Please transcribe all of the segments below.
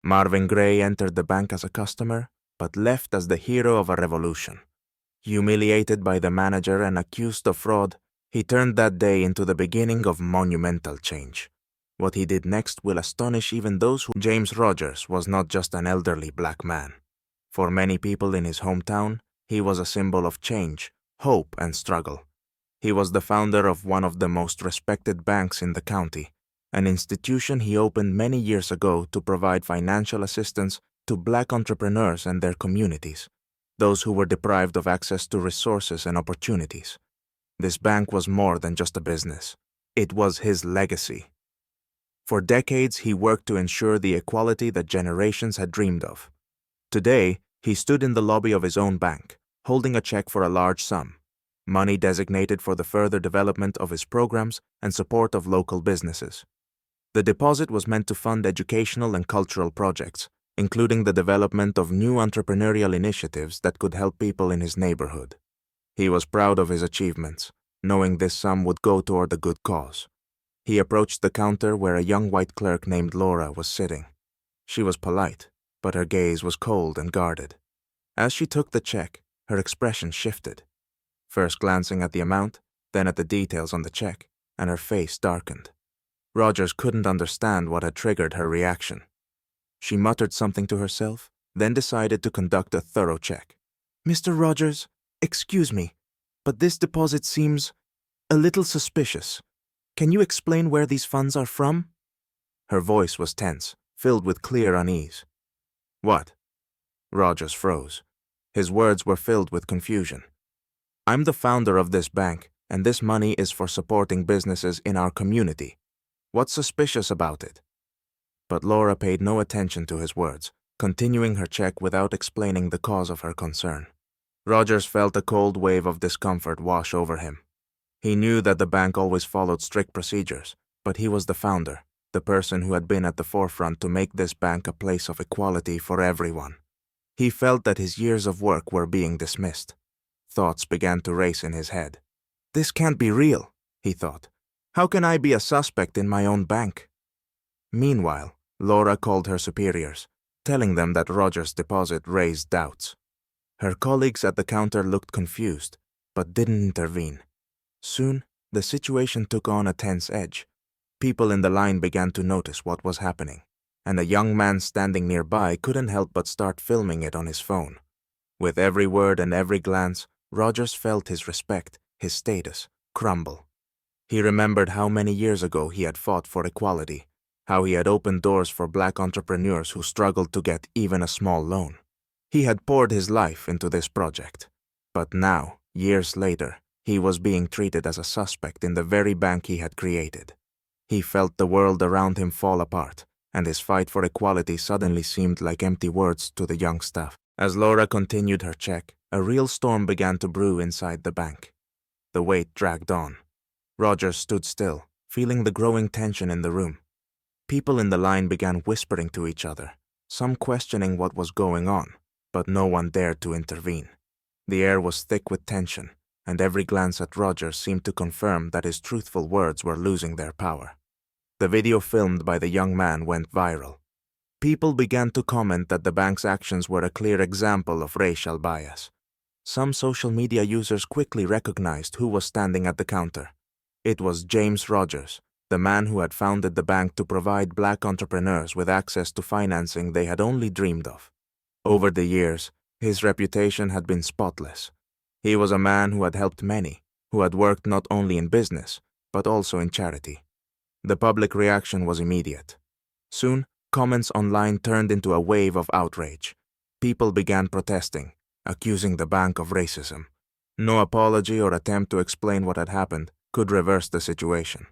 Marvin Gray entered the bank as a customer, but left as the hero of a revolution. Humiliated by the manager and accused of fraud, he turned that day into the beginning of monumental change. What he did next will astonish even those who... James Rogers was not just an elderly black man. For many people in his hometown, he was a symbol of change, hope, and struggle. He was the founder of one of the most respected banks in the county, an institution he opened many years ago to provide financial assistance to black entrepreneurs and their communities, those who were deprived of access to resources and opportunities. This bank was more than just a business. It was his legacy. For decades, he worked to ensure the equality that generations had dreamed of. Today, he stood in the lobby of his own bank, holding a check for a large sum, money designated for the further development of his programs and support of local businesses. The deposit was meant to fund educational and cultural projects, including the development of new entrepreneurial initiatives that could help people in his neighborhood. He was proud of his achievements, knowing this sum would go toward a good cause. He approached the counter where a young white clerk named Laura was sitting. She was polite, but her gaze was cold and guarded. As she took the check, her expression shifted, first glancing at the amount, then at the details on the check, and her face darkened. Rogers couldn't understand what had triggered her reaction. She muttered something to herself, then decided to conduct a thorough check. "Mr. Rogers, excuse me, but this deposit seems a little suspicious. Can you explain where these funds are from?" Her voice was tense, filled with clear unease. "What?" Rogers froze. His words were filled with confusion. "I'm the founder of this bank, and this money is for supporting businesses in our community. What's suspicious about it?" But Laura paid no attention to his words, continuing her check without explaining the cause of her concern. Rogers felt a cold wave of discomfort wash over him. He knew that the bank always followed strict procedures, but he was the founder, the person who had been at the forefront to make this bank a place of equality for everyone. He felt that his years of work were being dismissed. Thoughts began to race in his head. "This can't be real," he thought. "How can I be a suspect in my own bank?" Meanwhile, Laura called her superiors, telling them that Rogers' deposit raised doubts. Her colleagues at the counter looked confused, but didn't intervene. Soon, the situation took on a tense edge. People in the line began to notice what was happening, and a young man standing nearby couldn't help but start filming it on his phone. With every word and every glance, Rogers felt his respect, his status, crumble. He remembered how many years ago he had fought for equality, how he had opened doors for black entrepreneurs who struggled to get even a small loan. He had poured his life into this project. But now, years later, he was being treated as a suspect in the very bank he had created. He felt the world around him fall apart, and his fight for equality suddenly seemed like empty words to the young staff. As Laura continued her check, a real storm began to brew inside the bank. The wait dragged on. Rogers stood still, feeling the growing tension in the room. People in the line began whispering to each other, some questioning what was going on, but no one dared to intervene. The air was thick with tension, and every glance at Rogers seemed to confirm that his truthful words were losing their power. The video filmed by the young man went viral. People began to comment that the bank's actions were a clear example of racial bias. Some social media users quickly recognized who was standing at the counter. It was James Rogers, the man who had founded the bank to provide black entrepreneurs with access to financing they had only dreamed of. Over the years, his reputation had been spotless. He was a man who had helped many, who had worked not only in business, but also in charity. The public reaction was immediate. Soon, comments online turned into a wave of outrage. People began protesting, accusing the bank of racism. No apology or attempt to explain what had happened could reverse the situation.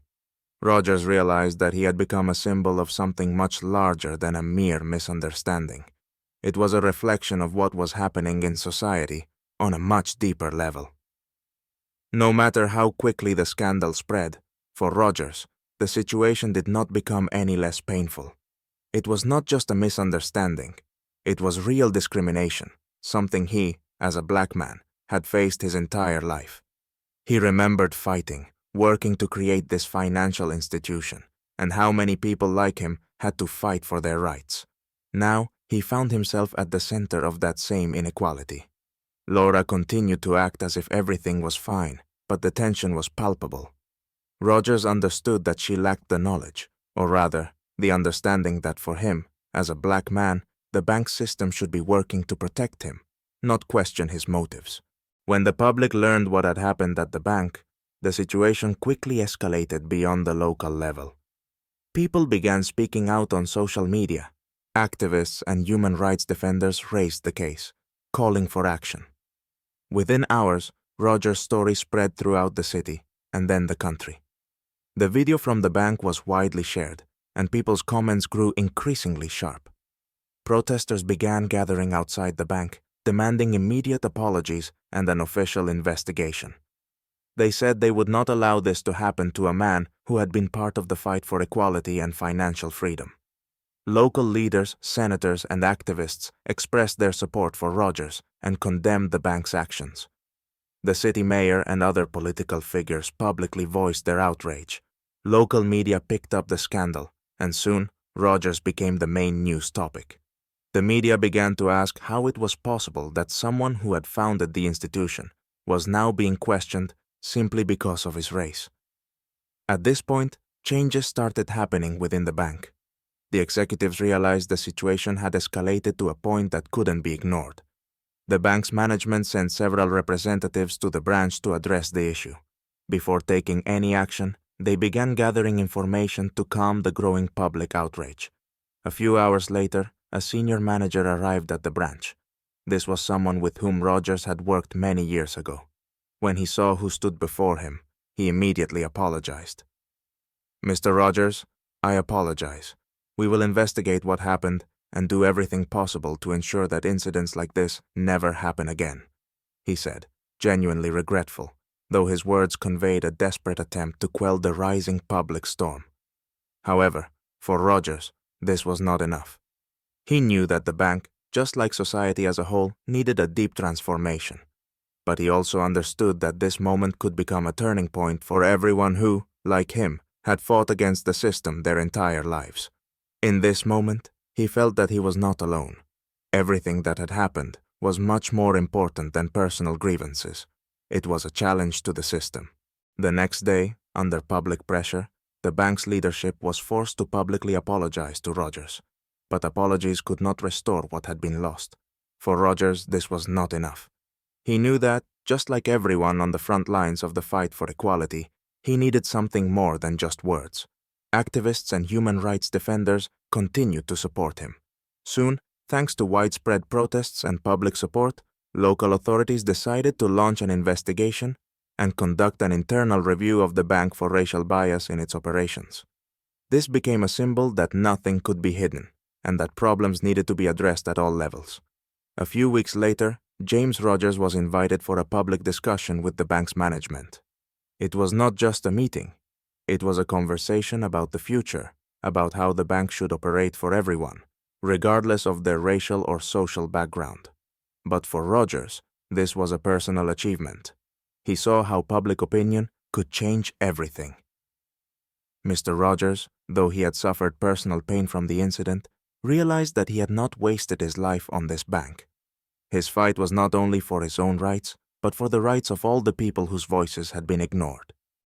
Rogers realized that he had become a symbol of something much larger than a mere misunderstanding. It was a reflection of what was happening in society on a much deeper level. No matter how quickly the scandal spread, for Rogers, the situation did not become any less painful. It was not just a misunderstanding. It was real discrimination, something he, as a black man, had faced his entire life. He remembered fighting, working to create this financial institution, and how many people like him had to fight for their rights. Now, he found himself at the center of that same inequality. Laura continued to act as if everything was fine, but the tension was palpable. Rogers understood that she lacked the knowledge, or rather, the understanding that for him, as a black man, the bank system should be working to protect him, not question his motives. When the public learned what had happened at the bank, the situation quickly escalated beyond the local level. People began speaking out on social media. Activists and human rights defenders raised the case, calling for action. Within hours, Rogers' story spread throughout the city and then the country. The video from the bank was widely shared, and people's comments grew increasingly sharp. Protesters began gathering outside the bank, demanding immediate apologies and an official investigation. They said they would not allow this to happen to a man who had been part of the fight for equality and financial freedom. Local leaders, senators, and activists expressed their support for Rogers and condemned the bank's actions. The city mayor and other political figures publicly voiced their outrage. Local media picked up the scandal, and soon Rogers became the main news topic. The media began to ask how it was possible that someone who had founded the institution was now being questioned simply because of his race. At this point, changes started happening within the bank. The executives realized the situation had escalated to a point that couldn't be ignored. The bank's management sent several representatives to the branch to address the issue. Before taking any action, they began gathering information to calm the growing public outrage. A few hours later, a senior manager arrived at the branch. This was someone with whom Rogers had worked many years ago. When he saw who stood before him, he immediately apologized. "Mr. Rogers, I apologize. We will investigate what happened and do everything possible to ensure that incidents like this never happen again," he said, genuinely regretful, though his words conveyed a desperate attempt to quell the rising public storm. However, for Rogers, this was not enough. He knew that the bank, just like society as a whole, needed a deep transformation. But he also understood that this moment could become a turning point for everyone who, like him, had fought against the system their entire lives. In this moment, he felt that he was not alone. Everything that had happened was much more important than personal grievances. It was a challenge to the system. The next day, under public pressure, the bank's leadership was forced to publicly apologize to Rogers. But apologies could not restore what had been lost. For Rogers, this was not enough. He knew that, just like everyone on the front lines of the fight for equality, he needed something more than just words. Activists and human rights defenders continued to support him. Soon, thanks to widespread protests and public support, local authorities decided to launch an investigation and conduct an internal review of the bank for racial bias in its operations. This became a symbol that nothing could be hidden, and that problems needed to be addressed at all levels. A few weeks later, James Rogers was invited for a public discussion with the bank's management. It was not just a meeting. It was a conversation about the future, about how the bank should operate for everyone, regardless of their racial or social background. But for Rogers, this was a personal achievement. He saw how public opinion could change everything. Mr. Rogers, though he had suffered personal pain from the incident, realized that he had not wasted his life on this bank. His fight was not only for his own rights, but for the rights of all the people whose voices had been ignored.